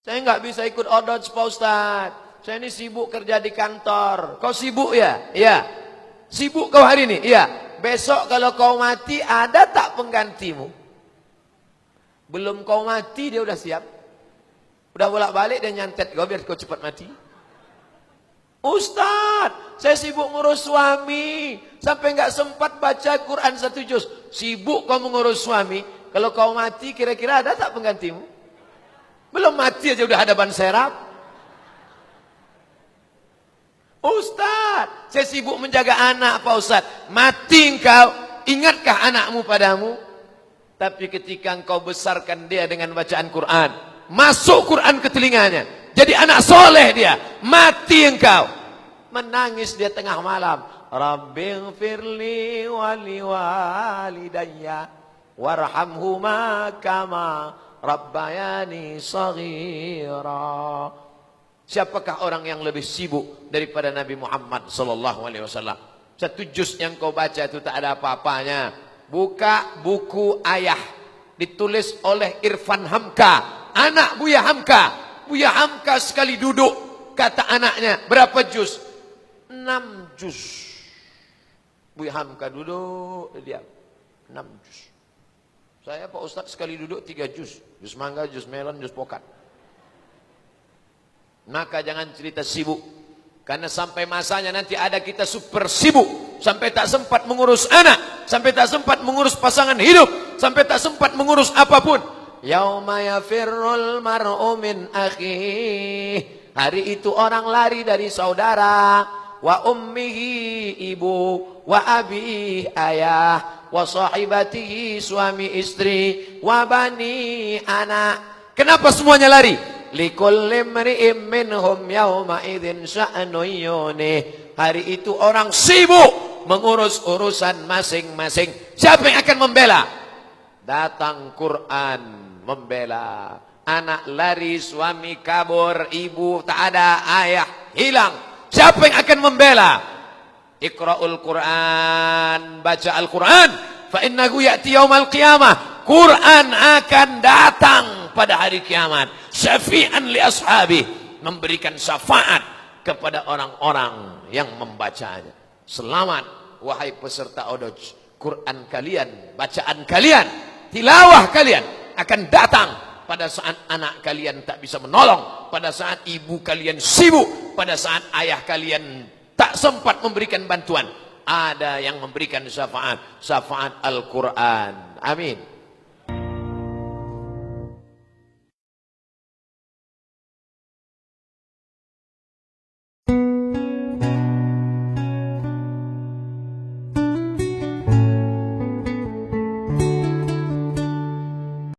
Saya nggak bisa ikut odot Pak Ustadz. Saya ini sibuk kerja di kantor. Kau sibuk ya? Iya. Sibuk kau hari ini? Iya. Besok kalau kau mati ada tak penggantimu? Belum kau mati dia udah siap. Udah bolak-balik dia nyantet kau biar kau cepat mati. Ustadz, saya sibuk ngurus suami. Sampai nggak sempat baca Quran 1 juz. Sibuk kau mengurus suami. Kalau kau mati kira-kira ada tak penggantimu? Belum mati aja udah ada ban serap. Ustadz, saya sibuk menjaga anak Pak Ustadz. Mati engkau, ingatkah anakmu padamu? Tapi ketika engkau besarkan dia dengan bacaan Quran, masuk Quran ke telinganya, jadi anak soleh dia, mati engkau. Menangis dia tengah malam. Rabbighfirli wali walidayya warhamhuma kama rabbayani shaghira. Siapakah orang yang lebih sibuk daripada Nabi Muhammad sallallahu alaihi wasallam? 1 juz yang kau baca itu tak ada apa-apanya. Buka buku ayah ditulis oleh Irfan Hamka, anak Buya Hamka. Buya Hamka sekali duduk kata anaknya, berapa juz? 6 juz. Buya Hamka duduk dia 6 juz. Saya Pak Ustadz sekali duduk 3 juz. Juz mangga, juz melon, juz pokat. Maka jangan cerita sibuk. Karena sampai masanya nanti ada kita super sibuk. Sampai tak sempat mengurus anak. Sampai tak sempat mengurus pasangan hidup. Sampai tak sempat mengurus apapun. Yauma yafirrul mar'u min akhihi. Hari itu orang lari dari saudara. Wa ummihi ibu. Wa abi ayah. Wa sahibatihi suami istri. Wa bani anak. Kenapa semuanya lari? Likulli imri'in minhum yawma idzin sya'nun yunih. Hari itu orang sibuk mengurus urusan masing-masing. Siapa yang akan membela? Datang Quran membela. Anak lari, suami kabur, ibu tak ada, ayah hilang. Siapa yang akan membela? Iqra'ul Quran, baca Al-Quran. Fa innahu ya'ti yaumal qiyamah. Quran akan datang pada hari kiamat. Syafi'an li ashabi, memberikan syafaat kepada orang-orang yang membacanya. Selamat wahai peserta odoj. Quran kalian, bacaan kalian, tilawah kalian akan datang pada saat anak kalian tak bisa menolong, pada saat ibu kalian sibuk, pada saat ayah kalian tak sempat memberikan bantuan. Ada yang memberikan syafaat, syafaat Al-Quran. Amin.